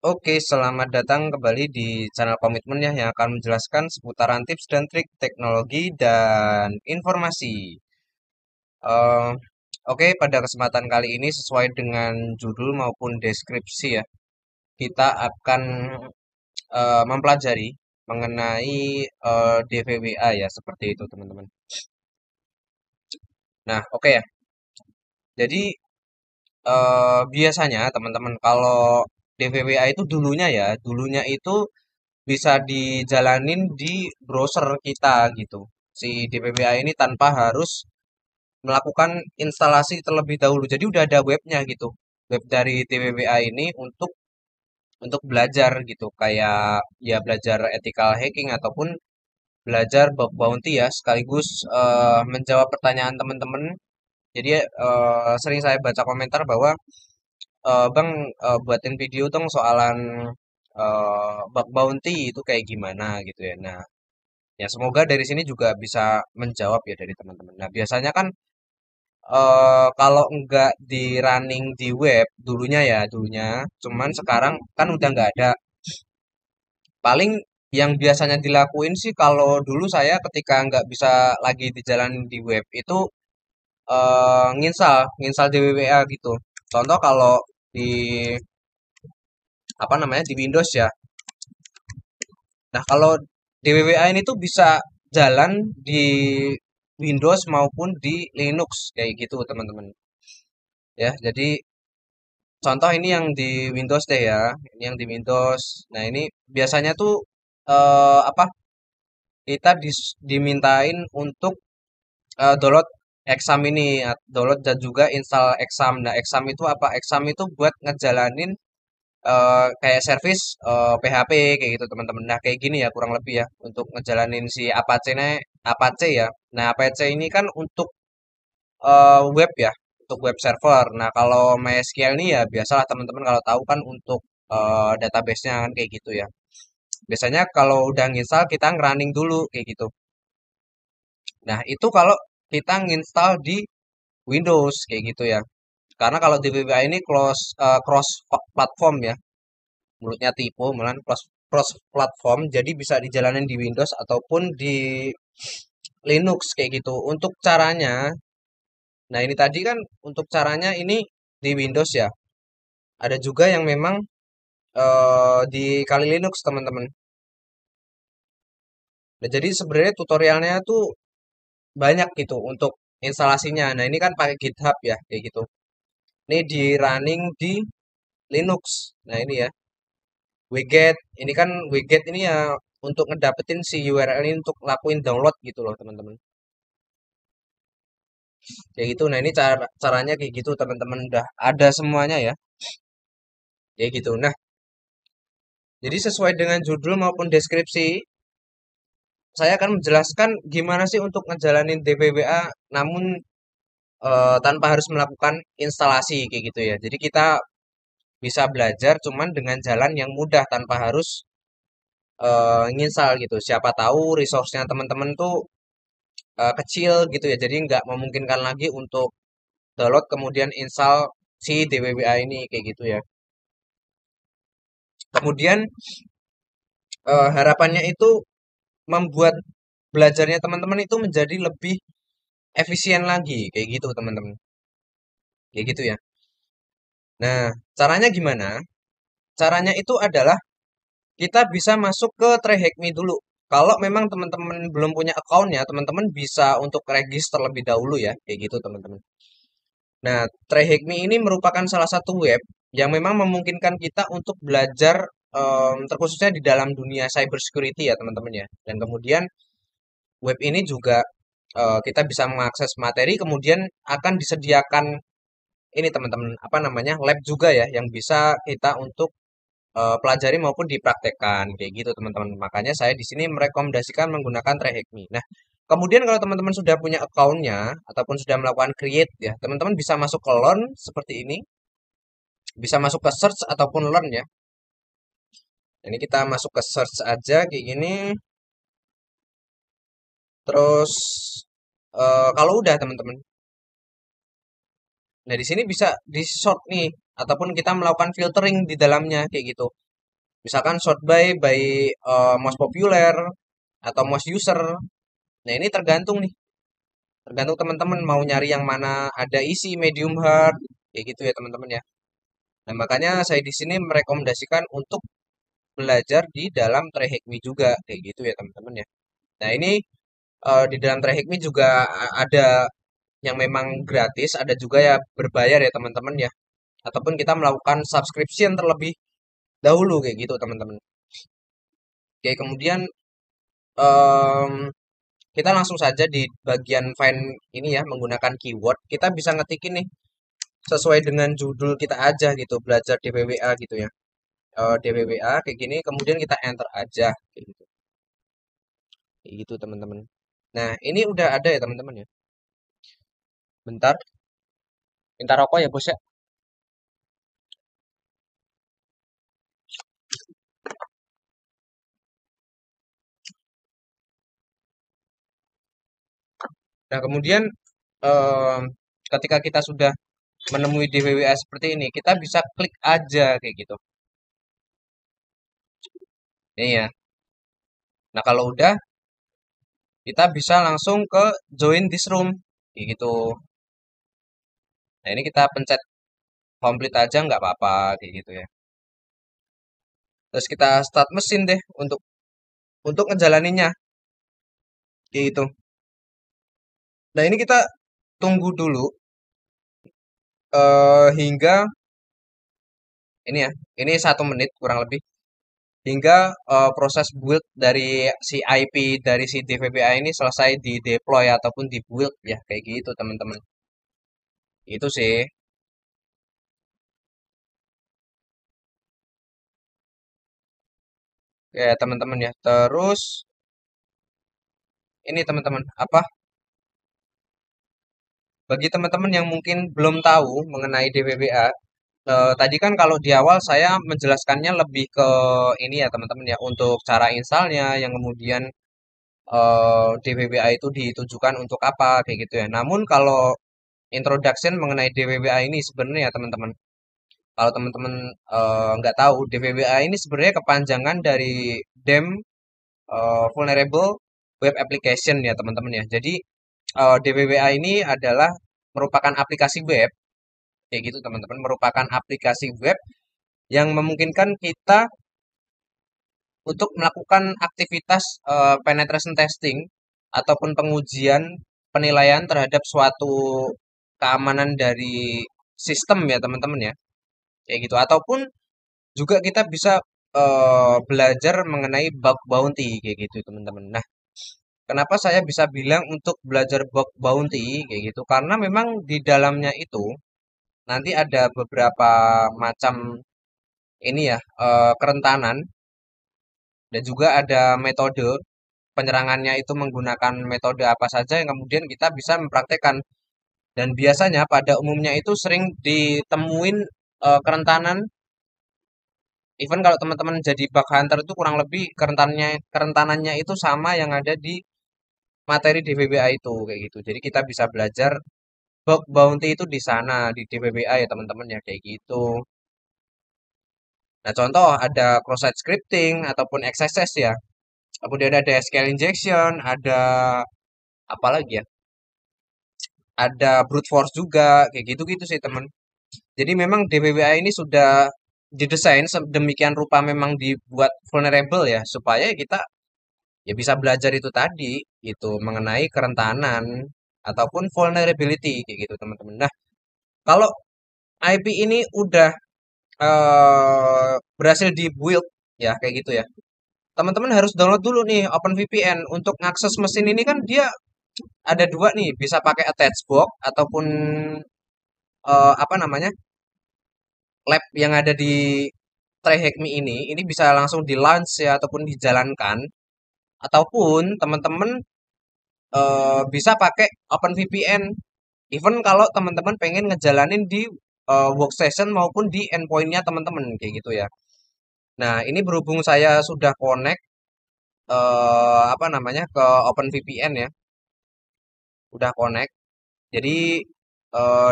Oke, selamat datang kembali di channel Komitmen ya yang akan menjelaskan seputaran tips dan trik teknologi dan informasi. Eh, oke, pada kesempatan kali ini sesuai dengan judul maupun deskripsi ya, kita akan mempelajari mengenai DVWA ya, seperti itu teman-teman. Nah, oke ya. Jadi biasanya teman-teman kalau DVWA itu dulunya itu bisa dijalanin di browser kita gitu. Si DPPA ini tanpa harus melakukan instalasi terlebih dahulu. Jadi udah ada webnya gitu. Web dari DPPA ini untuk belajar gitu. Kayak ya belajar ethical hacking ataupun belajar bug bounty ya sekaligus menjawab pertanyaan teman-teman. Jadi sering saya baca komentar bahwa Bang, buatin video dong soalan bug bounty itu kayak gimana gitu ya. Nah, ya, semoga dari sini juga bisa menjawab ya dari teman-teman. Nah, biasanya kan kalau enggak di running di web dulunya, cuman sekarang kan udah nggak ada. Paling yang biasanya dilakuin sih kalau dulu saya ketika nggak bisa lagi di jalan di web itu nginstal DWWA gitu. Contoh kalau di apa namanya di Windows ya. Nah, kalau DWWA ini tuh bisa jalan di Windows maupun di Linux kayak gitu, teman-teman. Ya, jadi contoh ini yang di Windows deh ya. Ini yang di Windows. Nah, ini biasanya tuh apa? Kita dimintain untuk download exam ini, download dan juga install exam. Nah, exam itu apa? Exam itu buat ngejalanin kayak service PHP kayak gitu teman-teman. Nah kayak gini ya kurang lebih ya untuk ngejalanin si Apache ya. Nah Apache ini kan untuk web ya, untuk web server. Nah kalau MySQL ini ya biasalah teman-teman kalau tahu kan untuk database-nya kan kayak gitu ya. Biasanya kalau udah nginstal kita ngerunning dulu kayak gitu. Nah itu kalau kita nginstal di Windows kayak gitu ya. Karena kalau di VPA ini cross platform ya. Mulutnya tipu malah cross platform jadi bisa dijalanin di Windows ataupun di Linux kayak gitu untuk caranya. Nah ini tadi kan untuk caranya ini di Windows ya, ada juga yang memang di Kali Linux teman-teman. Nah jadi sebenarnya tutorialnya tuh banyak gitu untuk instalasinya. Nah ini kan pakai GitHub ya kayak gitu. Ini di running di Linux. Nah ini ya widget, ini kan widget ini ya untuk ngedapetin si URL ini untuk lakuin download gitu loh teman-teman. Kayak gitu. Nah, ini caranya kayak gitu teman-teman udah ada semuanya ya. Kayak gitu. Nah, jadi sesuai dengan judul maupun deskripsi, saya akan menjelaskan gimana sih untuk ngejalanin DPWA namun tanpa harus melakukan instalasi kayak gitu ya. Jadi kita bisa belajar cuman dengan jalan yang mudah tanpa harus nginstal gitu. Siapa tahu resource-nya teman-teman tuh kecil gitu ya. Jadi nggak memungkinkan lagi untuk download kemudian install si DWWA ini kayak gitu ya. Kemudian harapannya itu membuat belajarnya teman-teman itu menjadi lebih efisien lagi kayak gitu teman-teman. Kayak gitu ya. Nah, caranya gimana? Caranya itu adalah kita bisa masuk ke TreHackMe dulu. Kalau memang teman-teman belum punya account-nya, teman-teman bisa untuk register lebih dahulu ya, kayak gitu teman-teman. Nah, TreHackMe ini merupakan salah satu web yang memang memungkinkan kita untuk belajar terkhususnya di dalam dunia cybersecurity ya teman-teman ya. Dan kemudian web ini juga kita bisa mengakses materi, kemudian akan disediakan ini teman-teman apa namanya lab juga ya yang bisa kita untuk pelajari maupun dipraktekkan kayak gitu teman-teman. Makanya saya di sini merekomendasikan menggunakan TreHackMe. Nah, kemudian kalau teman-teman sudah punya account-nya ataupun sudah melakukan create ya, teman-teman bisa masuk ke learn seperti ini, bisa masuk ke search ataupun learn ya. Ini kita masuk ke search aja kayak gini. Terus kalau udah teman-teman, nah di sini bisa di sort nih ataupun kita melakukan filtering di dalamnya kayak gitu. Misalkan sort by most popular atau most user. Nah, ini tergantung nih. Tergantung teman-teman mau nyari yang mana ada isi medium hard kayak gitu ya teman-teman ya. Nah, makanya saya di sini merekomendasikan untuk belajar di dalam Trahikmi juga kayak gitu ya teman-teman ya. Nah, ini di dalam Trahikmi juga ada yang memang gratis, ada juga ya berbayar ya teman-teman ya. Ataupun kita melakukan subscription terlebih dahulu kayak gitu teman-teman. Oke, kemudian em, kita langsung saja di bagian find ini ya menggunakan keyword. Kita bisa ngetikin nih sesuai dengan judul kita aja gitu, belajar DWWA gitu ya. DWWA kayak gini, kemudian kita enter aja kayak gitu. Kayak gitu teman-teman. Nah, ini udah ada ya teman-teman ya. Bentar, minta rokok ya bos ya. Nah, kemudian em, ketika kita sudah menemui DWWA seperti ini, kita bisa klik aja kayak gitu. Ini ya. Nah, kalau udah, kita bisa langsung ke join this room. Kayak gitu. Nah, ini kita pencet complete aja nggak apa-apa kayak gitu ya. Terus kita start mesin deh untuk ngejalaninnya kayak gitu. Nah, ini kita tunggu dulu hingga ini ya. Ini 1 menit kurang lebih hingga proses build dari si IP dari si DVBA ini selesai di deploy ataupun di build ya kayak gitu teman-teman. Itu sih. Ya teman-teman ya. Terus ini teman-teman apa? Bagi teman-teman yang mungkin belum tahu mengenai DWBA, tadi kan kalau di awal saya menjelaskannya lebih ke ini ya teman-teman ya untuk cara installnya yang kemudian DWBA itu ditujukan untuk apa kayak gitu ya. Namun kalau introduction mengenai DWBA ini sebenarnya ya teman-teman, kalau teman-teman nggak tahu DWBA ini sebenarnya kepanjangan dari DEM Vulnerable Web Application ya teman-teman ya. Jadi DWBA ini adalah merupakan aplikasi web kayak gitu teman-teman, merupakan aplikasi web yang memungkinkan kita untuk melakukan aktivitas penetration testing ataupun pengujian penilaian terhadap suatu keamanan dari sistem ya teman-teman ya kayak gitu, ataupun juga kita bisa belajar mengenai bug bounty kayak gitu teman-teman. Nah, kenapa saya bisa bilang untuk belajar bug bounty kayak gitu, karena memang di dalamnya itu nanti ada beberapa macam ini ya kerentanan dan juga ada metode penyerangannya itu menggunakan metode apa saja yang kemudian kita bisa mempraktekkan. Dan biasanya pada umumnya itu sering ditemuin kerentanan. Even kalau teman-teman jadi bug hunter itu kurang lebih kerentanannya itu sama yang ada di materi DBBA itu kayak gitu. Jadi kita bisa belajar bug bounty itu di sana di DBBA ya teman-teman ya kayak gitu. Nah, contoh ada cross-site scripting ataupun XSS ya. Kemudian ada SQL injection, ada apa lagi ya? Ada brute force juga, kayak gitu-gitu sih teman. Jadi memang DWWA ini sudah didesain sedemikian rupa memang dibuat vulnerable ya, supaya kita ya bisa belajar itu tadi, itu mengenai kerentanan ataupun vulnerability kayak gitu teman-teman. Nah, kalau IP ini udah berhasil dibuild ya kayak gitu ya. Teman-teman harus download dulu nih OpenVPN untuk ngakses mesin ini kan dia ada dua nih, bisa pakai attach box ataupun apa namanya lab yang ada di Trayhackme ini bisa langsung di launch ya ataupun dijalankan ataupun teman-teman bisa pakai OpenVPN. Even kalau teman-teman pengen ngejalanin di workstation maupun di endpointnya teman-teman kayak gitu ya. Nah ini berhubung saya sudah connect apa namanya ke OpenVPN ya, udah connect. Jadi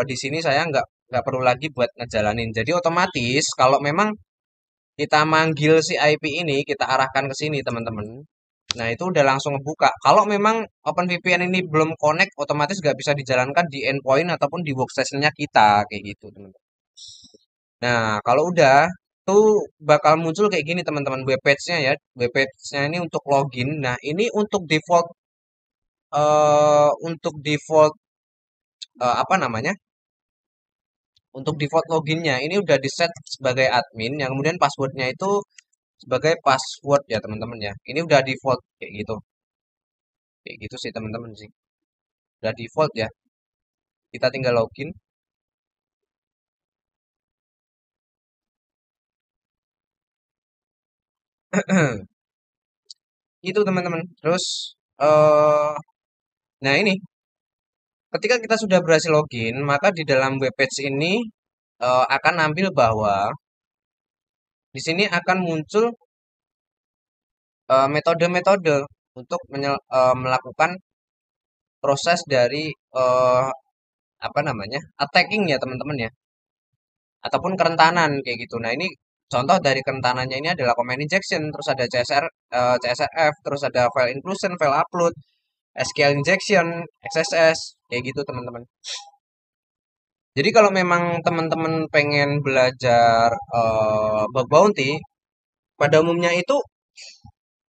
di sini saya nggak perlu lagi buat ngejalanin. Jadi otomatis kalau memang kita manggil si IP ini, kita arahkan ke sini teman-teman. Nah, itu udah langsung ngebuka. Kalau memang OpenVPN ini belum connect, otomatis nggak bisa dijalankan di endpoint ataupun di workstation-nya kita, kayak gitu, teman-teman. Nah, kalau udah, tuh bakal muncul kayak gini, teman-teman, webpage-nya ya. Webpage-nya ini untuk login. Nah, ini untuk default apa namanya? Untuk default loginnya ini udah di set sebagai admin, yang kemudian passwordnya itu sebagai password ya teman-teman ya. Ini udah default kayak gitu sih teman-teman sih. Udah default ya. Kita tinggal login. Itu teman-teman. Terus eh nah ini ketika kita sudah berhasil login, maka di dalam webpage ini akan nampil bahwa di sini akan muncul metode-metode untuk melakukan proses dari apa namanya attacking ya teman-teman ya, ataupun kerentanan kayak gitu. Nah ini contoh dari kerentanannya ini adalah command injection, terus ada CSRF, terus ada file inclusion, file upload, SQL injection, XSS kayak gitu teman-teman. Jadi kalau memang teman-teman pengen belajar bug bounty, pada umumnya itu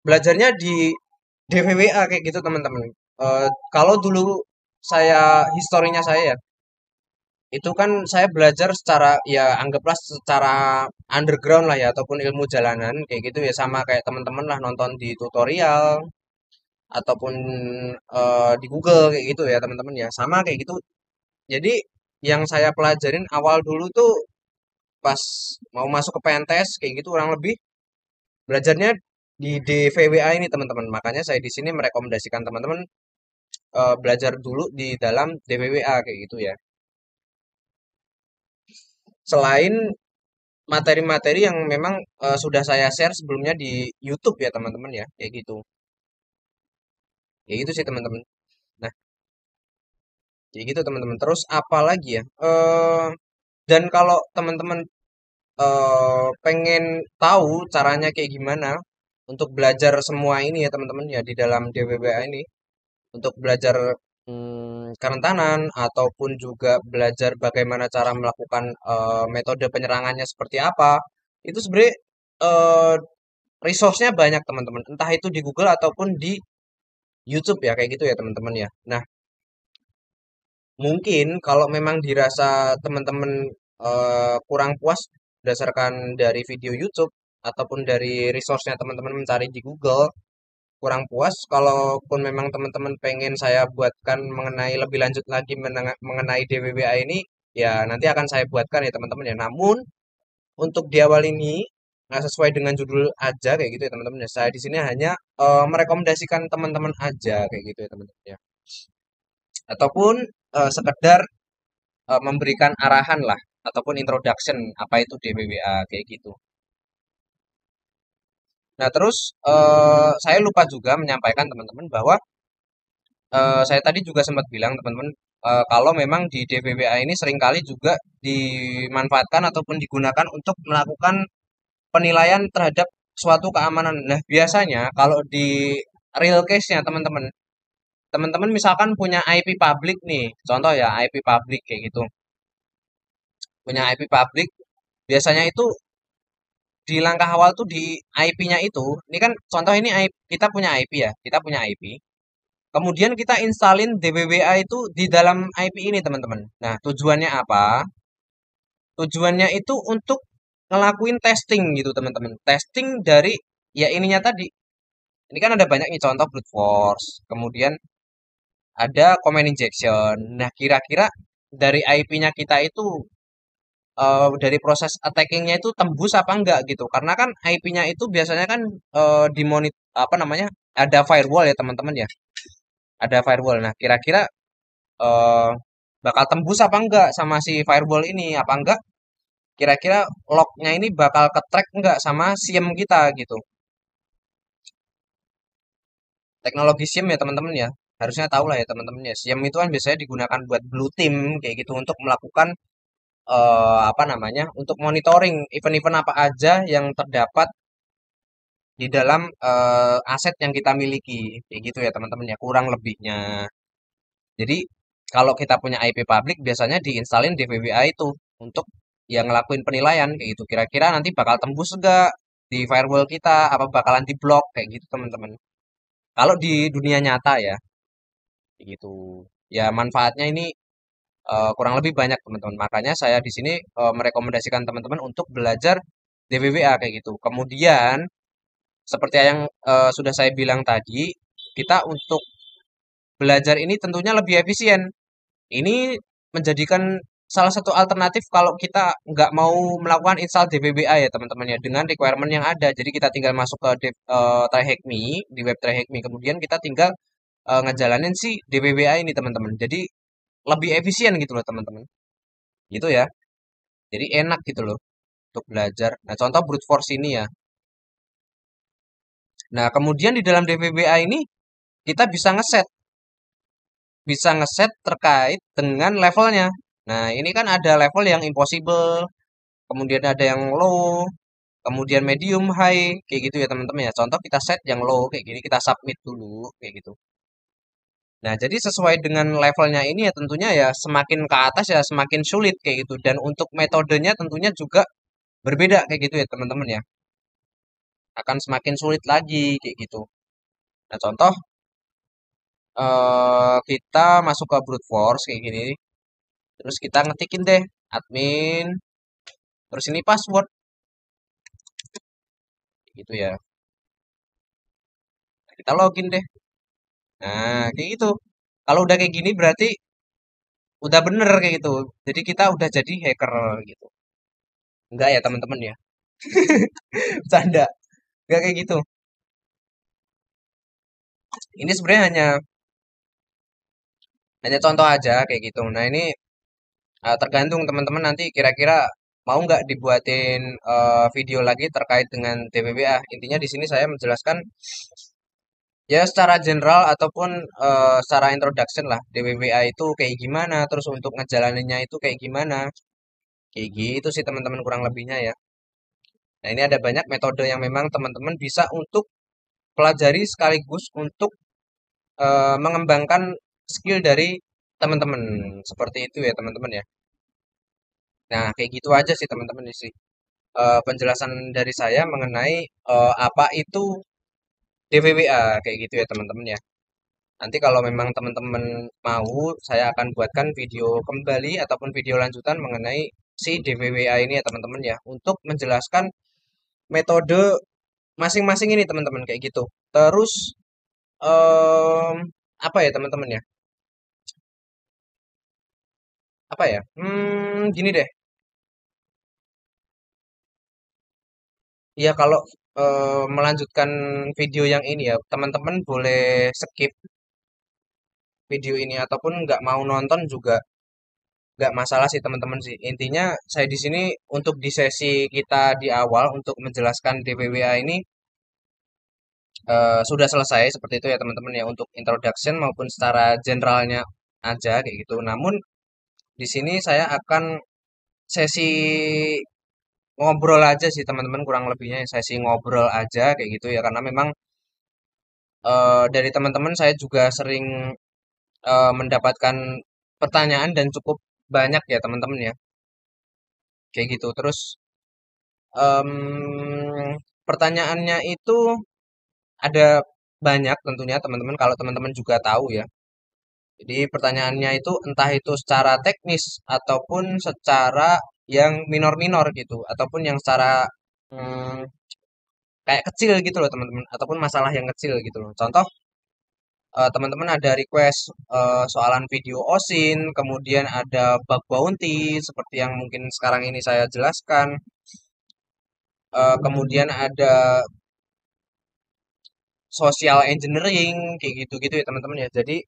belajarnya di DVWA kayak gitu teman-teman. Kalau dulu historinya saya ya, itu kan saya belajar secara ya anggaplah secara underground lah ya, ataupun ilmu jalanan kayak gitu ya, sama kayak teman-teman lah nonton di tutorial ataupun di Google kayak gitu ya teman-teman ya, sama kayak gitu. Jadi yang saya pelajarin awal dulu tuh pas mau masuk ke PNTS kayak gitu kurang lebih belajarnya di DVWA ini teman-teman. Makanya saya di sini merekomendasikan teman-teman belajar dulu di dalam DVWA kayak gitu ya. Selain materi-materi yang memang sudah saya share sebelumnya di YouTube ya teman-teman ya, kayak gitu. Kayak gitu sih teman-teman. Nah, kayak gitu teman-teman. Terus apa lagi ya? Dan kalau teman-teman pengen tahu caranya kayak gimana untuk belajar semua ini ya teman-teman ya di dalam DWBA ini, untuk belajar kerentanan ataupun juga belajar bagaimana cara melakukan metode penyerangannya seperti apa, itu sebenarnya eh, resource-nya banyak teman-teman, entah itu di Google ataupun di YouTube ya kayak gitu ya teman-teman ya. Nah, mungkin kalau memang dirasa teman-teman kurang puas berdasarkan dari video YouTube ataupun dari resource-nya teman-teman mencari di Google, kurang puas, kalaupun memang teman-teman pengen saya buatkan mengenai lebih lanjut lagi mengenai DWBA ini, ya nanti akan saya buatkan ya teman-teman ya. Namun untuk di awal ini nggak sesuai dengan judul aja kayak gitu ya teman-teman ya. Saya di sini hanya merekomendasikan teman-teman aja kayak gitu ya teman-teman ya. Ataupun sekedar memberikan arahan lah ataupun introduction apa itu DWBA kayak gitu. Nah, terus saya lupa juga menyampaikan teman-teman bahwa saya tadi juga sempat bilang teman-teman kalau memang di DWBA ini seringkali juga dimanfaatkan ataupun digunakan untuk melakukan penilaian terhadap suatu keamanan. Nah, biasanya kalau di real case-nya teman-teman, teman-teman misalkan punya IP public nih, contoh ya IP public kayak gitu. Punya IP public, biasanya itu di langkah awal tuh di IP-nya itu, ini kan contoh ini kita punya IP ya, kita punya IP. Kemudian kita installin DWBA itu di dalam IP ini teman-teman. Nah, tujuannya apa? Tujuannya itu untuk ngelakuin testing gitu teman-teman. Testing dari ya ininya tadi. Ini kan ada banyak nih contoh brute force, kemudian ada command injection. Nah, kira-kira dari IP-nya kita itu dari proses attackingnya itu tembus apa enggak gitu. Karena kan IP-nya itu biasanya kan apa namanya? Ada firewall ya teman-teman ya. Ada firewall. Nah, kira-kira eh, bakal tembus apa enggak sama si firewall ini? Apa enggak? Kira-kira lognya ini bakal ke-track enggak sama SIEM kita gitu. Teknologi SIEM ya teman-teman ya. Harusnya tahu lah ya teman-teman ya. SIEM itu kan biasanya digunakan buat blue team kayak gitu untuk melakukan apa namanya, untuk monitoring event-event apa aja yang terdapat di dalam aset yang kita miliki, kayak gitu ya teman-teman ya, kurang lebihnya. Jadi kalau kita punya IP public biasanya diinstalin DVWA itu untuk yang ngelakuin penilaian kayak gitu. Kira-kira nanti bakal tembus enggak di firewall kita, apa bakalan diblok kayak gitu teman-teman. Kalau di dunia nyata ya, kayak gitu. Ya manfaatnya ini kurang lebih banyak teman-teman. Makanya saya di sini merekomendasikan teman-teman untuk belajar DWWA kayak gitu. Kemudian seperti yang sudah saya bilang tadi, kita untuk belajar ini tentunya lebih efisien. Ini menjadikan salah satu alternatif kalau kita nggak mau melakukan install DWWA ya teman-teman ya dengan requirement yang ada. Jadi kita tinggal masuk ke TryHackMe di web TryHackMe, kemudian kita tinggal ngejalanin si DWWA ini teman-teman. Jadi lebih efisien gitu loh teman-teman. Gitu ya. Jadi enak gitu loh untuk belajar. Nah, contoh brute force ini ya. Nah, kemudian di dalam DWWA ini kita bisa ngeset terkait dengan levelnya. Nah, ini kan ada level yang impossible, kemudian ada yang low, kemudian medium, high, kayak gitu ya teman-teman ya. Contoh kita set yang low kayak gini, kita submit dulu kayak gitu. Nah, jadi sesuai dengan levelnya ini ya tentunya ya semakin ke atas ya semakin sulit kayak gitu. Dan untuk metodenya tentunya juga berbeda kayak gitu ya teman-teman ya. Akan semakin sulit lagi kayak gitu. Nah, contoh kita masuk ke brute force kayak gini, terus kita ngetikin deh admin, terus ini password gitu ya. Nah, kita login deh. Nah, kayak gitu. Kalau udah kayak gini berarti udah bener kayak gitu. Jadi kita udah jadi hacker gitu. Enggak ya teman-teman ya. Canda. Enggak kayak gitu. Ini sebenarnya hanya contoh aja kayak gitu. Nah, ini tergantung teman-teman nanti kira-kira mau nggak dibuatin video lagi terkait dengan DWWA. Intinya di sini saya menjelaskan ya secara general ataupun secara introduction lah DWWA itu kayak gimana, terus untuk ngejalaninnya itu kayak gimana. Kayak gitu sih teman-teman kurang lebihnya ya. Nah, ini ada banyak metode yang memang teman-teman bisa untuk pelajari sekaligus untuk mengembangkan skill dari teman-teman. Seperti itu ya teman-teman ya. Nah, kayak gitu aja sih teman-teman sih. Penjelasan dari saya mengenai apa itu DWWA kayak gitu ya teman-teman ya. Nanti kalau memang teman-teman mau, saya akan buatkan video kembali ataupun video lanjutan mengenai si DWWA ini ya teman-teman ya, untuk menjelaskan metode masing-masing ini teman-teman kayak gitu. Terus em, apa ya teman-teman ya? Apa ya? Gini deh. Ya kalau melanjutkan video yang ini ya, teman-teman boleh skip video ini ataupun nggak mau nonton juga nggak masalah sih teman-teman sih. Intinya saya di sini untuk di sesi kita di awal untuk menjelaskan DWWA ini sudah selesai seperti itu ya teman-teman ya untuk introduction maupun secara generalnya aja kayak gitu. Namun di sini saya akan sesi ngobrol aja sih teman-teman kurang lebihnya sesi ngobrol aja kayak gitu ya karena memang dari teman-teman saya juga sering mendapatkan pertanyaan dan cukup banyak ya teman-teman ya kayak gitu. Terus pertanyaannya itu ada banyak tentunya teman-teman kalau teman-teman juga tahu ya. Jadi pertanyaannya itu entah itu secara teknis ataupun secara yang minor-minor gitu ataupun yang secara hmm, kayak kecil gitu loh teman-teman ataupun masalah yang kecil gitu loh. Contoh teman-teman ada request soalan video OSIN, kemudian ada bug bounty seperti yang mungkin sekarang ini saya jelaskan. Kemudian ada social engineering kayak gitu-gitu ya teman-teman ya. Jadi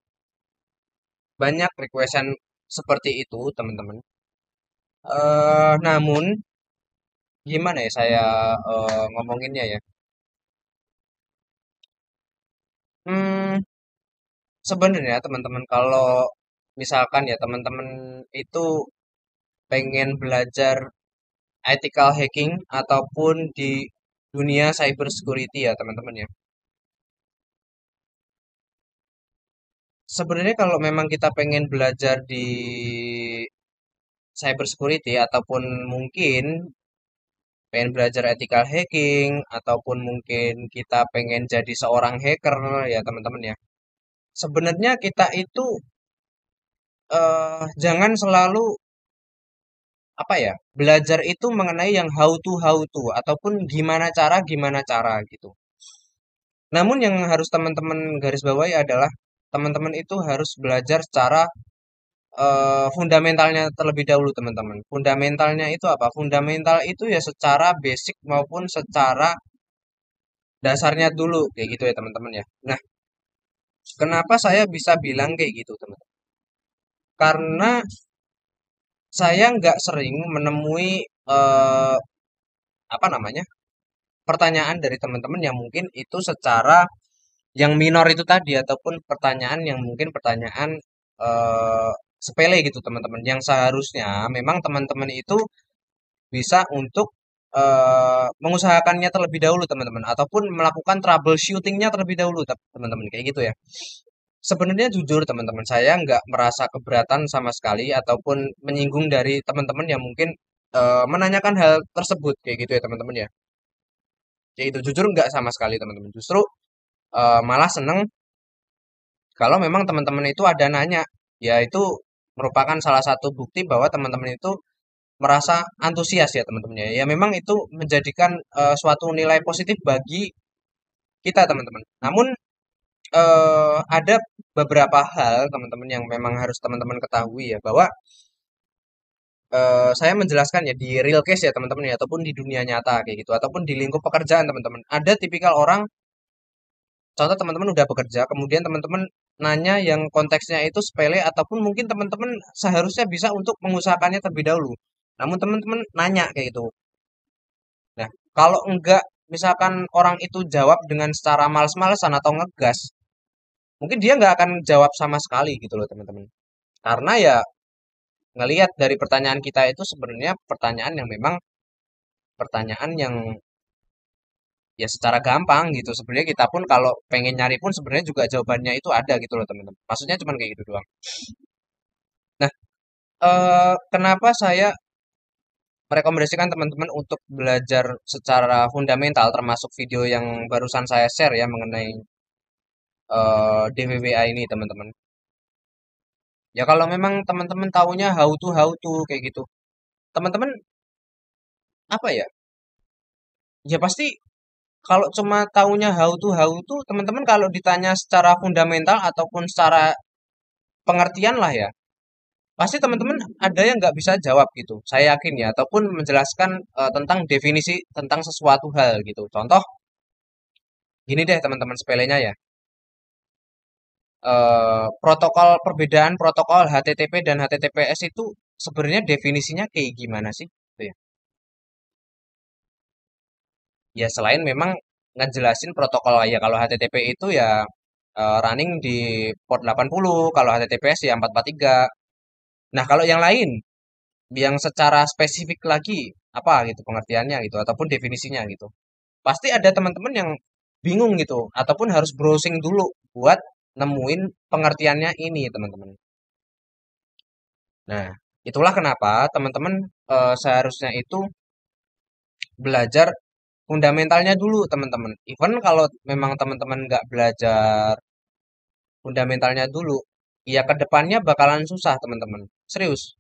banyak requestan seperti itu teman-teman. Namun gimana ya saya ngomonginnya ya. Hmm, Sebenarnya teman-teman kalau misalkan ya teman-teman itu pengen belajar ethical hacking ataupun di dunia cyber security ya teman-teman ya. Sebenarnya kalau memang kita pengen belajar di cyber security ataupun mungkin pengen belajar ethical hacking ataupun mungkin kita pengen jadi seorang hacker ya teman-teman ya. Sebenarnya kita itu jangan selalu apa ya, belajar itu mengenai yang how to ataupun gimana cara gitu. Namun yang harus teman-teman garis bawahi adalah teman-teman itu harus belajar secara fundamentalnya terlebih dahulu teman-teman. Fundamentalnya itu apa? Fundamental itu ya secara basic maupun secara dasarnya dulu kayak gitu ya teman-teman ya. Nah, kenapa saya bisa bilang kayak gitu teman-teman? Karena saya nggak sering menemui apa namanya pertanyaan dari teman-teman yang mungkin itu secara yang minor itu tadi ataupun pertanyaan yang mungkin pertanyaan eh, sepele gitu teman-teman. Yang seharusnya memang teman-teman itu bisa untuk mengusahakannya terlebih dahulu teman-teman ataupun melakukan troubleshootingnya terlebih dahulu teman-teman kayak gitu ya. Sebenarnya jujur teman-teman saya nggak merasa keberatan sama sekali ataupun menyinggung dari teman-teman yang mungkin menanyakan hal tersebut kayak gitu ya teman-teman ya. Ya itu jujur nggak sama sekali teman-teman. Justru malah seneng kalau memang teman-teman itu ada nanya. Ya itu merupakan salah satu bukti bahwa teman-teman itu merasa antusias ya teman-teman ya. Ya memang itu menjadikan suatu nilai positif bagi kita teman-teman. Namun ada beberapa hal teman-teman yang memang harus teman-teman ketahui ya bahwa saya menjelaskan ya di real case ya teman-teman ya ataupun di dunia nyata kayak gitu ataupun di lingkup pekerjaan teman-teman. Ada tipikal orang contoh teman-teman udah bekerja kemudian teman-teman nanya yang konteksnya itu sepele ataupun mungkin teman-teman seharusnya bisa untuk mengusahakannya terlebih dahulu. Namun teman-teman nanya kayak gitu. Nah, kalau enggak misalkan orang itu jawab dengan secara males-malesan atau ngegas, mungkin dia nggak akan jawab sama sekali gitu loh teman-teman. Karena ya ngelihat dari pertanyaan kita itu sebenarnya pertanyaan yang memang pertanyaan yang ya secara gampang gitu. Sebenarnya kita pun kalau pengen nyari pun sebenarnya juga jawabannya itu ada gitu loh teman-teman. Maksudnya cuma kayak gitu doang. Nah, kenapa saya merekomendasikan teman-teman untuk belajar secara fundamental termasuk video yang barusan saya share ya mengenai DWWA ini teman-teman. Ya kalau memang teman-teman taunya how to kayak gitu. Teman-teman apa ya? Ya pasti kalau cuma taunya how to teman-teman kalau ditanya secara fundamental ataupun secara pengertian lah ya, pasti teman-teman ada yang nggak bisa jawab gitu. Saya yakin ya, ataupun menjelaskan tentang definisi tentang sesuatu hal gitu. Contoh, gini deh teman-teman sepelenya ya. Protokol perbedaan protokol HTTP dan HTTPS itu sebenarnya definisinya kayak gimana sih? Gitu ya. Ya selain memang ngejelasin protokol ya kalau HTTP itu ya running di port 80, kalau HTTPS ya 443. Nah, kalau yang lain yang secara spesifik lagi apa gitu pengertiannya gitu ataupun definisinya gitu. Pasti ada teman-teman yang bingung gitu ataupun harus browsing dulu buat nemuin pengertiannya ini, teman-teman. Nah, itulah kenapa teman-teman seharusnya itu belajar fundamentalnya dulu, teman-teman. Even kalau memang teman-teman nggak belajar fundamentalnya dulu, ya ke depannya bakalan susah, teman-teman. Serius.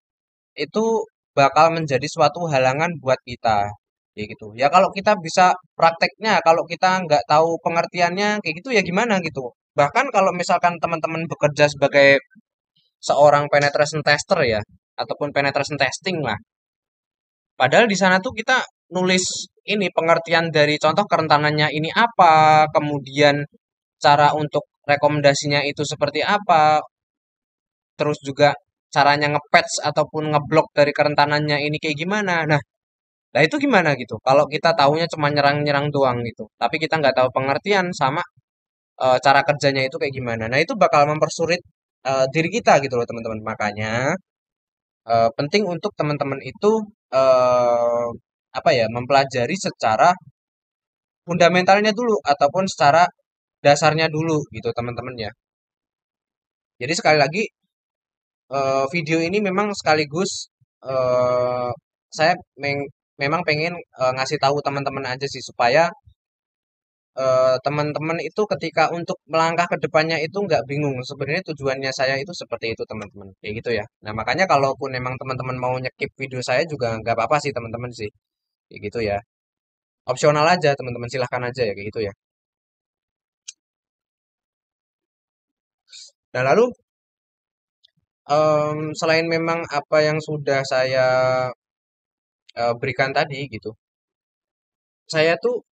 Itu bakal menjadi suatu halangan buat kita. Kayak gitu. Ya kalau kita bisa prakteknya, kalau kita nggak tahu pengertiannya, kayak gitu ya gimana gitu. Bahkan kalau misalkan teman-teman bekerja sebagai seorang penetration tester ya, ataupun penetration testing lah. Padahal di sana tuh kita nulis ini pengertian dari contoh kerentanannya ini apa, kemudian cara untuk rekomendasinya itu seperti apa, terus juga caranya nge-patch ataupun ngeblok dari kerentanannya ini kayak gimana. Nah, itu gimana gitu? Kalau kita taunya cuma nyerang-nyerang doang gitu, tapi kita nggak tahu pengertian sama cara kerjanya itu kayak gimana. Nah, itu bakal mempersulit diri kita gitu loh teman-teman. Makanya penting untuk teman-teman itu eh, apa ya, mempelajari secara fundamentalnya dulu ataupun secara dasarnya dulu gitu teman-teman ya. Jadi sekali lagi video ini memang sekaligus eh, saya memang pengen ngasih tahu teman-teman aja sih supaya teman-teman itu ketika untuk melangkah ke depannya itu nggak bingung. Sebenarnya tujuannya saya itu seperti itu teman-teman, kayak gitu ya. Nah makanya kalaupun memang teman-teman mau nyekip video saya juga nggak apa-apa sih teman-teman sih, kayak gitu ya. Opsional aja teman-teman, silahkan aja ya kayak gitu ya. Nah lalu selain memang apa yang sudah saya berikan tadi gitu, saya tuh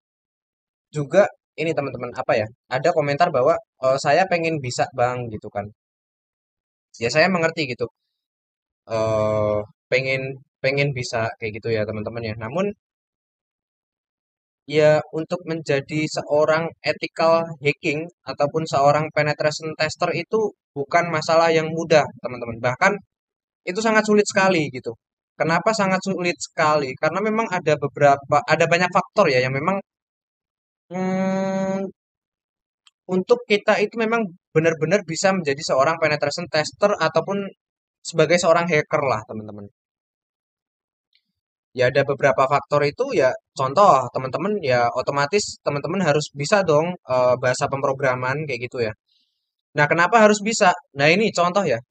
juga ini teman-teman apa ya, ada komentar bahwa saya pengen bisa bang gitu kan. Ya saya mengerti gitu. eh pengen pengen bisa kayak gitu ya teman-teman ya. Namun ya untuk menjadi seorang ethical hacking ataupun seorang penetration tester itu bukan masalah yang mudah teman-teman. Bahkan itu sangat sulit sekali gitu. Kenapa sangat sulit sekali? Karena memang ada banyak faktor ya yang memang hmm, untuk kita itu memang benar-benar bisa menjadi seorang penetration tester ataupun sebagai seorang hacker lah teman-teman. Ya ada beberapa faktor itu ya, contoh teman-teman ya otomatis teman-teman harus bisa dong bahasa pemrograman kayak gitu ya. Nah, kenapa harus bisa? Nah, ini contoh ya.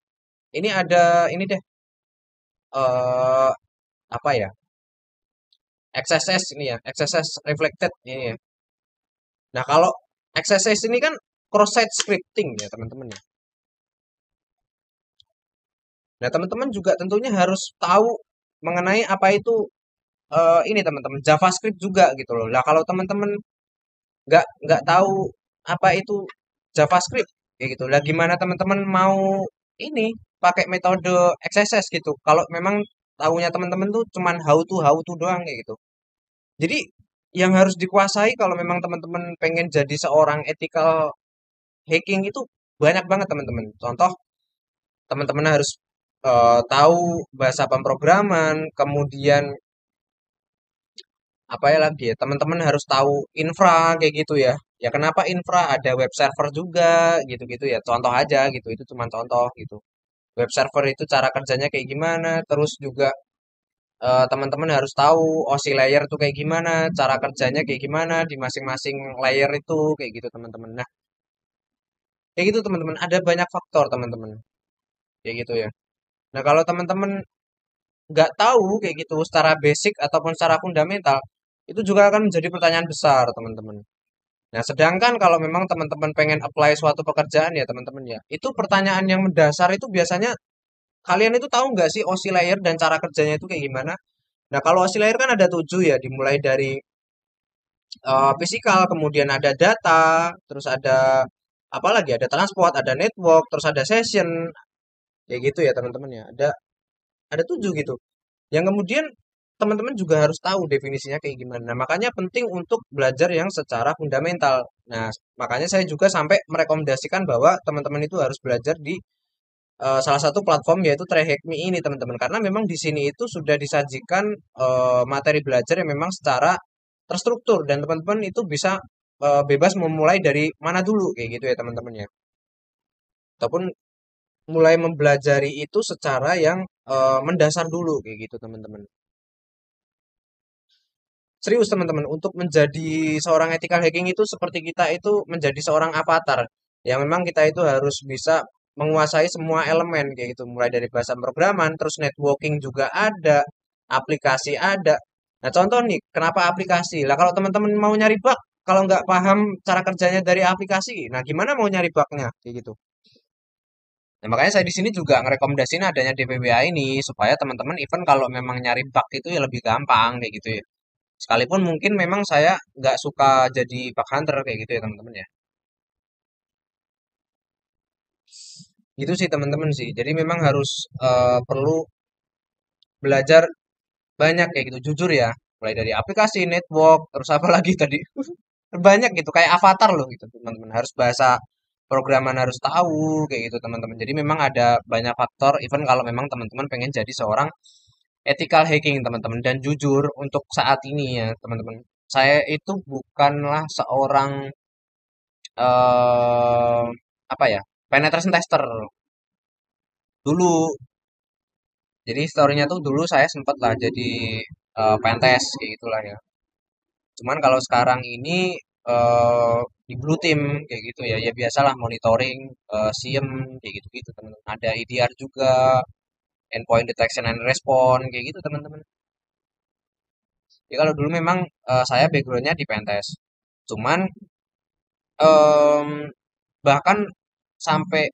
Ini ada ini deh eh apa ya? XSS ini ya, XSS reflected ini ya. Nah, kalau XSS ini kan cross site scripting ya, teman-teman ya. Nah, teman-teman juga tentunya harus tahu mengenai apa itu ini teman-teman JavaScript juga gitu loh. Lah kalau teman-teman nggak tahu apa itu JavaScript kayak gitu. Lah gimana teman-teman mau ini pakai metode XSS gitu. Kalau memang tahunya teman-teman tuh cuman how to doang kayak gitu. Jadi yang harus dikuasai kalau memang teman-teman pengen jadi seorang ethical hacking itu banyak banget teman-teman. Contoh teman-teman harus tahu bahasa pemrograman, kemudian apa ya lagi ya, teman-teman harus tahu infra kayak gitu ya. Ya kenapa infra, ada web server juga gitu-gitu ya, contoh aja gitu, itu cuma contoh gitu. Web server itu cara kerjanya kayak gimana, terus juga teman-teman harus tahu OSI layer tuh kayak gimana, cara kerjanya kayak gimana di masing-masing layer itu kayak gitu teman-teman. Nah kayak gitu teman-teman, ada banyak faktor teman-teman kayak gitu ya. Nah kalau teman-teman nggak tahu kayak gitu secara basic ataupun secara fundamental, itu juga akan menjadi pertanyaan besar teman-teman. Nah, sedangkan kalau memang teman-teman pengen apply suatu pekerjaan ya teman-teman ya, itu pertanyaan yang mendasar itu biasanya kalian itu tahu nggak sih OSI layer dan cara kerjanya itu kayak gimana? Nah, kalau OSI layer kan ada 7 ya, dimulai dari physical, kemudian ada data, terus ada apa lagi? Ada transport, ada network, terus ada session, kayak gitu ya teman-teman ya. Ada 7 gitu. Yang kemudian teman-teman juga harus tahu definisinya kayak gimana. Nah, makanya penting untuk belajar yang secara fundamental. Nah, makanya saya juga sampai merekomendasikan bahwa teman-teman itu harus belajar di salah satu platform yaitu TryHackMe ini, teman-teman. Karena memang di sini itu sudah disajikan materi belajar yang memang secara terstruktur dan teman-teman itu bisa bebas memulai dari mana dulu kayak gitu ya, teman-teman ya. Ataupun mulai mempelajari itu secara yang mendasar dulu kayak gitu, teman-teman. Serius teman-teman, untuk menjadi seorang ethical hacking itu seperti kita itu menjadi seorang avatar. Yang memang kita itu harus bisa menguasai semua elemen kayak gitu. Mulai dari bahasa pemrograman, terus networking juga ada, aplikasi ada. Nah contoh nih, kenapa aplikasi? Lah kalau teman-teman mau nyari bug, kalau nggak paham cara kerjanya dari aplikasi, nah gimana mau nyari bugnya? Kayak gitu. Nah, makanya saya di sini juga ngerekomendasiin adanya DPWA ini supaya teman-teman even kalau memang nyari bug itu ya lebih gampang kayak gitu ya. Sekalipun mungkin memang saya nggak suka jadi bug hunter kayak gitu ya teman-teman ya. Gitu sih teman-teman sih. Jadi memang harus perlu belajar banyak kayak gitu. Jujur ya. Mulai dari aplikasi, network, terus apa lagi tadi. Banyak gitu. Kayak avatar loh gitu teman-teman. Harus bahasa programan harus tahu kayak gitu teman-teman. Jadi memang ada banyak faktor even kalau memang teman-teman pengen jadi seorang ethical hacking teman-teman. Dan jujur untuk saat ini ya teman-teman, saya itu bukanlah seorang eh apa ya, penetration tester dulu. Jadi historinya tuh dulu saya sempet lah jadi pentest kayak gitulah ya. Cuman kalau sekarang ini di blue team kayak gitu ya, ya biasalah monitoring, SIEM kayak gitu-gitu teman-teman. Ada EDR juga, endpoint detection and response kayak gitu teman-teman. Ya kalau dulu memang saya backgroundnya di pentest. Cuman em, bahkan sampai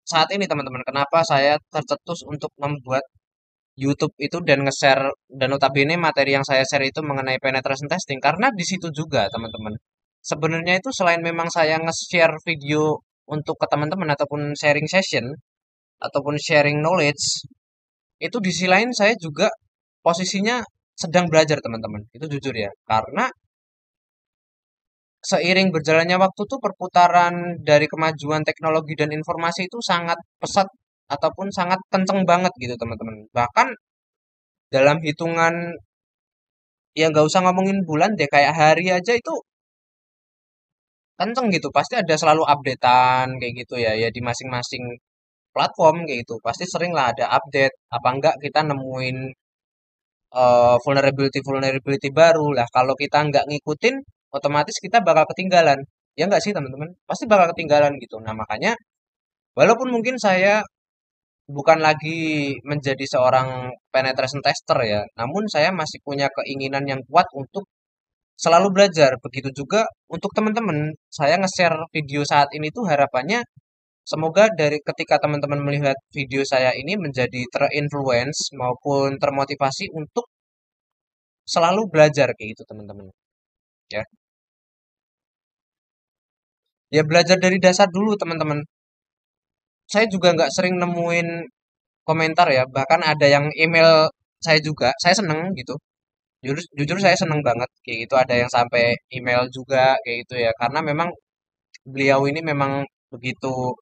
saat ini teman-teman, kenapa saya tercetus untuk membuat YouTube itu dan nge-share, dan notabene materi yang saya share itu mengenai penetration testing karena di situ juga teman-teman. Sebenarnya itu selain memang saya nge-share video untuk ke teman-teman ataupun sharing session ataupun sharing knowledge, itu di sisi lain saya juga posisinya sedang belajar teman-teman. Itu jujur ya. Karena seiring berjalannya waktu tuh perputaran dari kemajuan teknologi dan informasi itu sangat pesat ataupun sangat kenceng banget gitu teman-teman. Bahkan dalam hitungan, ya nggak usah ngomongin bulan deh, kayak hari aja itu kenceng gitu. Pasti ada selalu updatean kayak gitu ya. Ya di masing-masing platform kayak gitu. Pasti sering lah ada update. Apa enggak kita nemuin vulnerability baru lah. Kalau kita nggak ngikutin, otomatis kita bakal ketinggalan. Ya nggak sih teman-teman? Pasti bakal ketinggalan gitu. Nah makanya, walaupun mungkin saya bukan lagi menjadi seorang penetration tester ya, namun saya masih punya keinginan yang kuat untuk selalu belajar. Begitu juga untuk teman-teman. Saya nge-share video saat ini tuh harapannya semoga dari ketika teman-teman melihat video saya ini menjadi terinfluence maupun termotivasi untuk selalu belajar kayak gitu teman-teman. Ya, ya belajar dari dasar dulu teman-teman. Saya juga nggak sering nemuin komentar ya. Bahkan ada yang email saya juga. Saya seneng gitu. Jujur, jujur saya seneng banget kayak gitu. Ada yang sampai email juga kayak gitu ya. Karena memang beliau ini memang begitu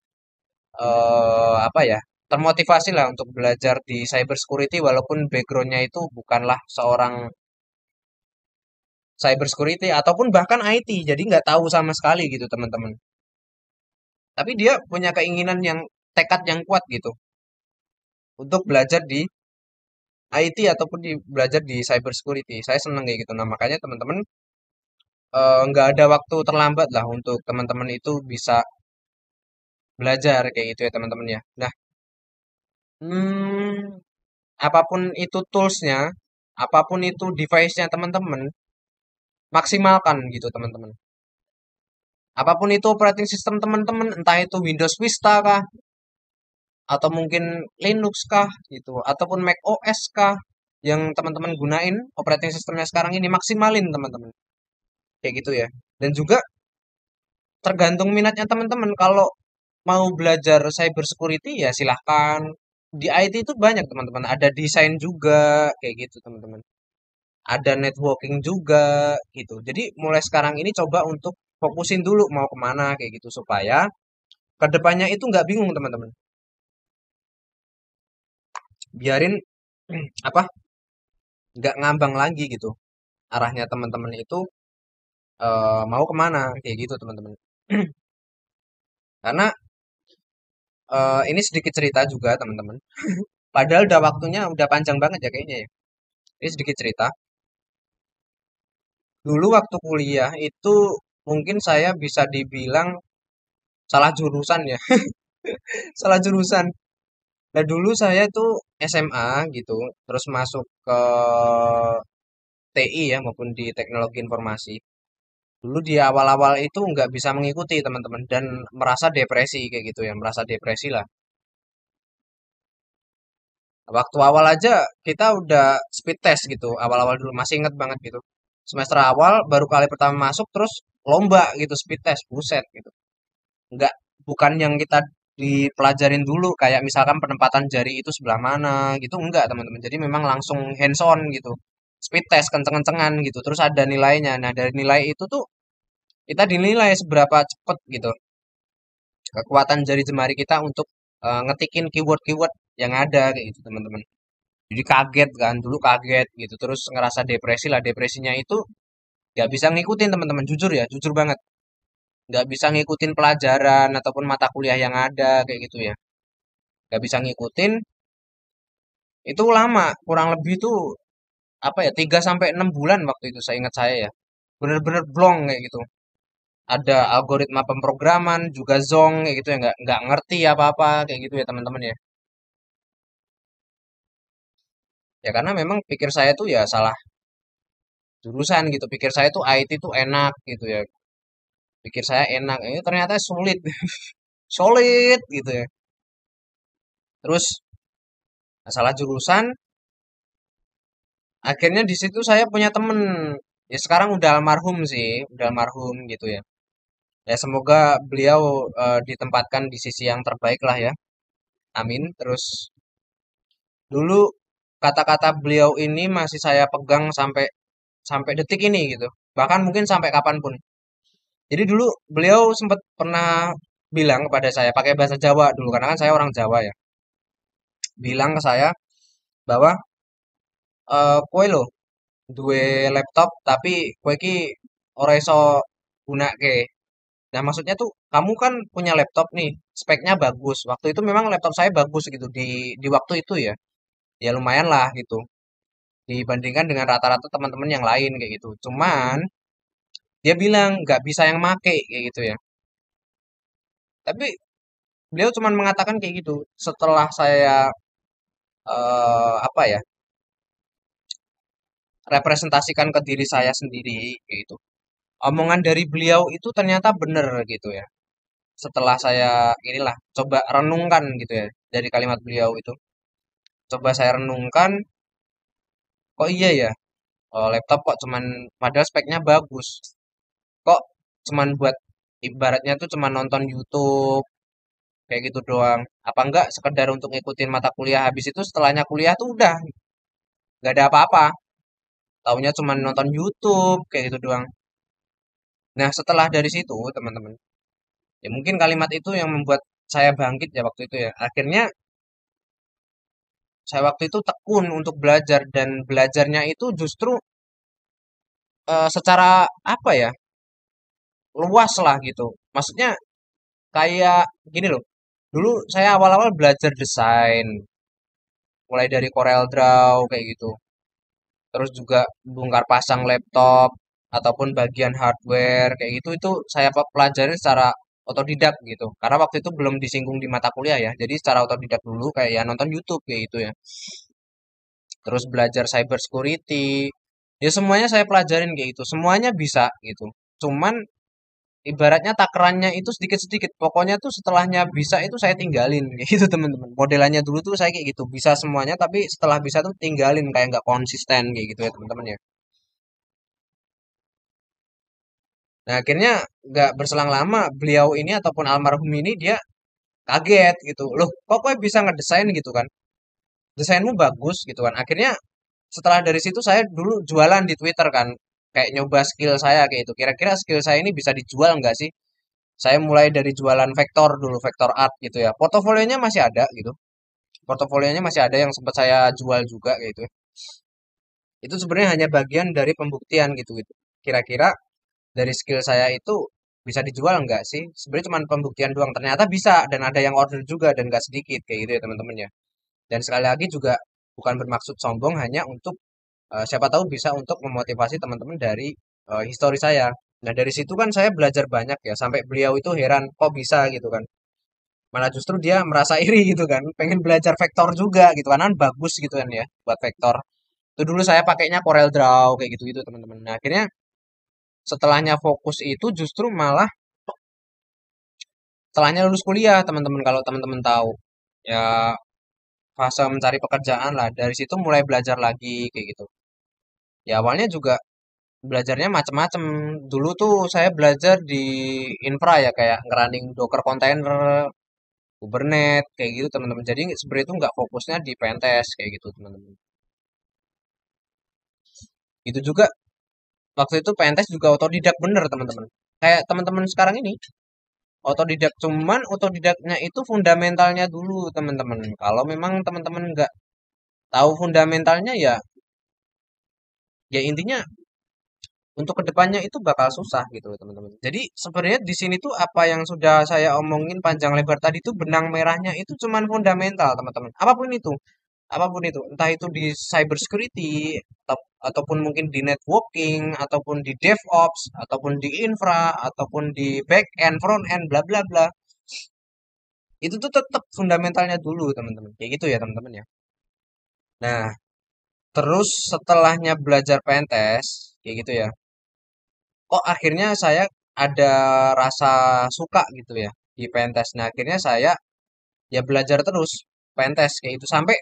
apa ya, termotivasi lah untuk belajar di cyber security walaupun backgroundnya itu bukanlah seorang cyber security ataupun bahkan IT, jadi nggak tahu sama sekali gitu teman-teman. Tapi dia punya keinginan yang tekad yang kuat gitu untuk belajar di IT ataupun belajar di cyber security. Saya seneng kayak gitu. Nah makanya teman-teman nggak ada waktu terlambat lah untuk teman-teman itu bisa belajar kayak gitu ya teman-teman ya. Nah, hmm, apapun itu toolsnya, apapun itu device-nya teman-teman, maksimalkan gitu teman-teman. Apapun itu operating system teman-teman, entah itu Windows Vista kah, atau mungkin Linux kah gitu, ataupun Mac OS kah, yang teman-teman gunain operating systemnya sekarang ini maksimalin teman-teman. Kayak gitu ya. Dan juga tergantung minatnya teman-teman. Kalau mau belajar cyber security ya silahkan. Di IT itu banyak teman-teman. Ada desain juga kayak gitu teman-teman. Ada networking juga gitu. Jadi mulai sekarang ini coba untuk fokusin dulu mau kemana kayak gitu supaya kedepannya itu nggak bingung teman-teman. Biarin apa, nggak ngambang lagi gitu arahnya teman-teman itu mau kemana kayak gitu teman-teman. Karena ini sedikit cerita juga teman-teman. Padahal udah waktunya udah panjang banget ya kayaknya ya. Ini sedikit cerita. Dulu waktu kuliah itu mungkin saya bisa dibilang salah jurusan ya. Salah jurusan. Nah dulu saya tuh SMA gitu, terus masuk ke TI ya maupun di teknologi informasi. Dulu di awal-awal itu nggak bisa mengikuti teman-teman dan merasa depresi kayak gitu ya, merasa depresi lah. Waktu awal aja kita udah speed test gitu, awal-awal dulu masih inget banget gitu. Semester awal baru kali pertama masuk terus lomba gitu speed test, buset gitu. Nggak, bukan yang kita dipelajarin dulu kayak misalkan penempatan jari itu sebelah mana gitu, enggak teman-teman. Jadi memang langsung hands on gitu. Speed test kenceng-kencengan gitu. Terus ada nilainya. Nah, dari nilai itu tuh kita dinilai seberapa cepet gitu. kekuatan jari jemari kita untuk ngetikin keyword-keyword yang ada kayak gitu teman-teman. Jadi kaget kan, dulu kaget gitu, terus ngerasa depresi lah. Depresinya itu nggak bisa ngikutin teman-teman, jujur ya, jujur banget. Nggak bisa ngikutin pelajaran ataupun mata kuliah yang ada kayak gitu ya. Nggak bisa ngikutin, itu lama, kurang lebih tuh apa ya, 3 sampai 6 bulan waktu itu saya ingat saya ya. Bener-bener blong kayak gitu. Ada algoritma pemrograman juga zong kayak gitu ya, nggak ngerti apa-apa kayak gitu ya teman-teman ya. Ya karena memang pikir saya tuh ya salah jurusan gitu. Pikir saya tuh IT tuh enak gitu ya. Pikir saya enak, ini ternyata sulit. Sulit gitu ya. Terus masalah jurusan, akhirnya di situ saya punya temen. Ya sekarang udah almarhum sih, udah almarhum gitu ya. Ya semoga beliau ditempatkan di sisi yang terbaik lah ya. Amin. Terus dulu kata-kata beliau ini masih saya pegang sampai sampai detik ini gitu. Bahkan mungkin sampai kapanpun. Jadi dulu beliau sempat pernah bilang kepada saya pakai bahasa Jawa dulu karena kan saya orang Jawa ya. Bilang ke saya bahwa kowe lo duwe laptop tapi kowe ki ora iso gunake. Nah, maksudnya tuh kamu kan punya laptop nih, speknya bagus. Waktu itu memang laptop saya bagus gitu di waktu itu ya. Ya lumayan lah gitu. Dibandingkan dengan rata-rata teman-teman yang lain kayak gitu. Cuman dia bilang nggak bisa yang make kayak gitu ya. Tapi beliau cuman mengatakan kayak gitu. Setelah saya apa ya, representasikan ke diri saya sendiri kayak gitu. Omongan dari beliau itu ternyata bener gitu ya. Setelah saya inilah coba renungkan gitu ya dari kalimat beliau itu. Coba saya renungkan, kok iya ya, laptop kok cuman padahal speknya bagus. Kok cuman buat ibaratnya tuh cuman nonton YouTube kayak gitu doang. Apa enggak sekedar untuk ngikutin mata kuliah habis itu setelahnya kuliah tuh udah nggak ada apa-apa. Taunya cuman nonton YouTube kayak gitu doang. Nah, setelah dari situ, teman-teman, ya mungkin kalimat itu yang membuat saya bangkit ya waktu itu ya. Akhirnya saya waktu itu tekun untuk belajar dan belajarnya itu justru secara apa ya, luas lah gitu. Maksudnya kayak gini loh. Dulu saya awal-awal belajar desain, mulai dari Corel Draw kayak gitu. Terus juga bongkar pasang laptop ataupun bagian hardware kayak gitu itu saya pelajari secara otodidak gitu. Karena waktu itu belum disinggung di mata kuliah ya. Jadi secara otodidak dulu kayak ya nonton YouTube kayak gitu ya. Terus belajar cyber security. Ya semuanya saya pelajarin kayak gitu. Semuanya bisa gitu. Cuman ibaratnya takarannya itu sedikit-sedikit. Pokoknya tuh setelahnya bisa itu saya tinggalin kayak gitu teman-teman. Modelannya dulu tuh saya kayak gitu. Bisa semuanya tapi setelah bisa tuh tinggalin kayak nggak konsisten kayak gitu ya teman-teman ya. Nah, akhirnya nggak berselang lama beliau ini ataupun almarhum ini dia kaget gitu. Loh, kok kowe bisa ngedesain gitu kan? Desainmu bagus gitu kan. Akhirnya setelah dari situ saya dulu jualan di Twitter kan. Kayak nyoba skill saya kayak itu. Kira-kira skill saya ini bisa dijual nggak sih? Saya mulai dari jualan vektor dulu, vektor art gitu ya. Portofolionya masih ada gitu. Portofolionya masih ada yang sempat saya jual juga kayak gitu. Itu sebenarnya hanya bagian dari pembuktian gitu gitu. Kira-kira dari skill saya itu bisa dijual nggak sih? Sebenarnya cuma pembuktian doang. Ternyata bisa dan ada yang order juga dan nggak sedikit kayak gitu ya teman-teman ya. Dan sekali lagi juga bukan bermaksud sombong hanya untuk siapa tahu bisa untuk memotivasi teman-teman dari histori saya. Nah dari situ kan saya belajar banyak ya sampai beliau itu heran kok bisa gitu kan. Malah justru dia merasa iri gitu kan, pengen belajar vektor juga gitu kan bagus gitu kan ya buat vektor. Itu dulu saya pakainya Corel Draw kayak gitu-gitu teman-teman. Nah akhirnya setelahnya fokus itu justru malah setelahnya lulus kuliah teman-teman kalau teman-teman tahu ya fase mencari pekerjaan lah dari situ mulai belajar lagi kayak gitu ya awalnya juga belajarnya macem-macem dulu tuh saya belajar di infra ya kayak ngerunning Docker container Kubernetes kayak gitu teman-teman jadi sebenarnya itu nggak fokusnya di pentest kayak gitu teman-teman itu juga waktu itu pentest juga otodidak bener teman-teman kayak teman-teman sekarang ini Otodidak, cuman otodidaknya itu fundamentalnya dulu teman-teman. Kalau memang teman-teman nggak tahu fundamentalnya ya, ya intinya untuk kedepannya itu bakal susah gitu loh teman-teman. Jadi sebenarnya di sini tuh apa yang sudah saya omongin panjang lebar tadi tuh benang merahnya itu cuman fundamental teman-teman. Apapun itu, entah itu di cyber security ataupun mungkin di networking, ataupun di DevOps, ataupun di infra, ataupun di back end, front end, bla bla bla. Itu tuh tetap fundamentalnya dulu teman-teman. Kayak gitu ya teman-teman ya. Nah, terus setelahnya belajar pentest, kayak gitu ya. Kok akhirnya saya ada rasa suka gitu ya di pentest. Nah, akhirnya saya ya belajar terus pentest kayak itu sampai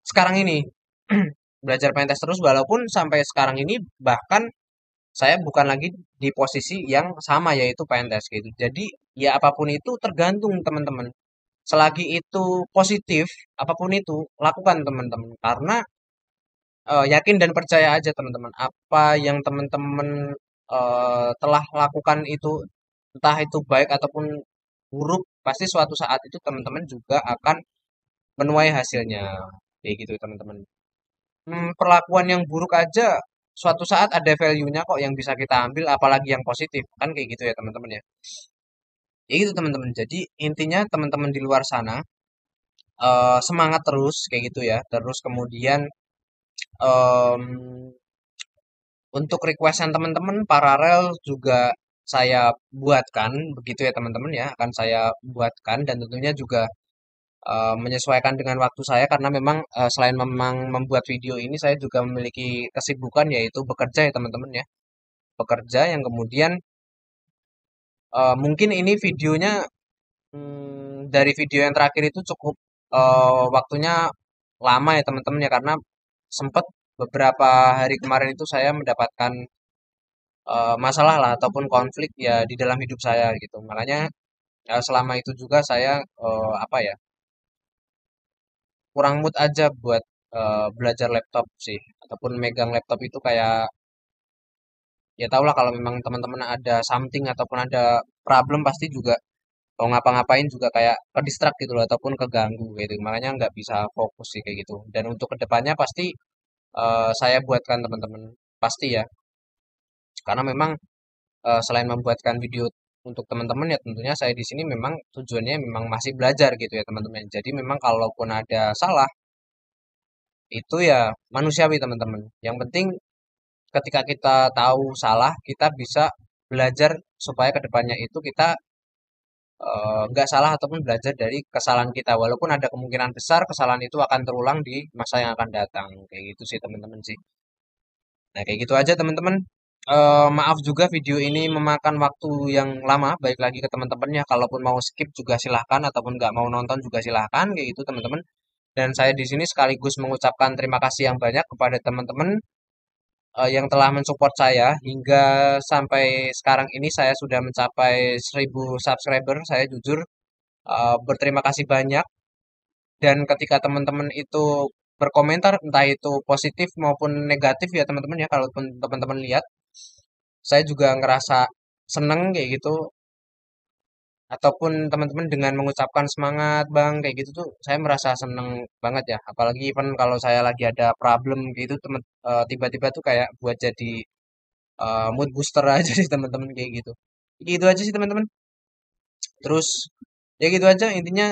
sekarang ini. Belajar pentest terus walaupun sampai sekarang ini bahkan saya bukan lagi di posisi yang sama yaitu pentest gitu. Jadi ya apapun itu tergantung teman-teman. Selagi itu positif, apapun itu lakukan teman-teman karena yakin dan percaya aja teman-teman apa yang teman-teman telah lakukan itu entah itu baik ataupun buruk pasti suatu saat itu teman-teman juga akan menuai hasilnya kayak gitu teman-teman. Perlakuan yang buruk aja suatu saat ada value-nya kok yang bisa kita ambil apalagi yang positif kan kayak gitu ya teman-teman ya. Ya gitu teman-teman. Jadi intinya teman-teman di luar sana semangat terus kayak gitu ya. Terus kemudian em, untuk requestan teman-teman paralel juga saya buatkan begitu ya teman-teman ya. Akan saya buatkan dan tentunya juga menyesuaikan dengan waktu saya karena memang selain memang membuat video ini saya juga memiliki kesibukan yaitu bekerja ya teman-teman ya. Bekerja yang kemudian mungkin ini videonya dari video yang terakhir itu cukup waktunya lama ya teman-teman ya karena sempat beberapa hari kemarin itu saya mendapatkan masalah lah ataupun konflik ya di dalam hidup saya gitu. Makanya selama itu juga saya apa ya kurang mood aja buat belajar laptop sih ataupun megang laptop itu kayak ya tau lah kalau memang teman-teman ada something ataupun ada problem pasti juga kalau ngapa-ngapain juga kayak ke distract gitu loh ataupun keganggu gitu makanya nggak bisa fokus sih kayak gitu dan untuk kedepannya pasti saya buatkan teman-teman pasti ya karena memang selain membuatkan video untuk teman-teman ya tentunya saya di sini memang tujuannya memang masih belajar gitu ya teman-teman jadi memang kalaupun ada salah itu ya manusiawi teman-teman yang penting ketika kita tahu salah kita bisa belajar supaya kedepannya itu kita nggak salah ataupun belajar dari kesalahan kita walaupun ada kemungkinan besar kesalahan itu akan terulang di masa yang akan datang kayak gitu sih teman-teman sih nah kayak gitu aja teman-teman. Maaf juga video ini memakan waktu yang lama baik lagi ke teman-temannya kalaupun mau skip juga silahkan ataupun nggak mau nonton juga silahkan kayak gitu teman-teman dan saya di sini sekaligus mengucapkan terima kasih yang banyak kepada teman-teman yang telah mensupport saya hingga sampai sekarang ini saya sudah mencapai 1000 subscriber saya jujur berterima kasih banyak dan ketika teman-teman itu berkomentar entah itu positif maupun negatif ya teman-teman ya kalau teman-teman lihat saya juga ngerasa seneng kayak gitu ataupun teman-teman dengan mengucapkan semangat bang kayak gitu tuh saya merasa seneng banget ya apalagi even kalau saya lagi ada problem gitu teman tiba-tiba tuh kayak buat jadi mood booster aja sih teman-teman kayak gitu gitu aja sih teman-teman terus ya gitu aja intinya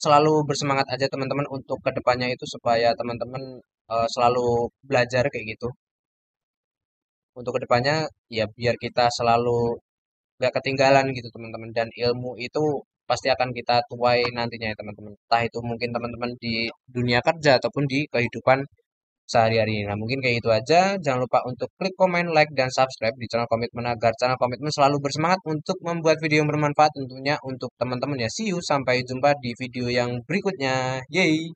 selalu bersemangat aja teman-teman untuk kedepannya itu supaya teman-teman selalu belajar kayak gitu untuk kedepannya ya biar kita selalu gak ketinggalan gitu teman-teman dan ilmu itu pasti akan kita tuai nantinya ya teman-teman entah itu mungkin teman-teman di dunia kerja ataupun di kehidupan sehari-hari. Nah, mungkin kayak itu aja. Jangan lupa untuk klik komen, like, dan subscribe di channel Komitmen agar channel Komitmen selalu bersemangat untuk membuat video yang bermanfaat tentunya untuk teman-teman ya. See you, sampai jumpa di video yang berikutnya. Yeay!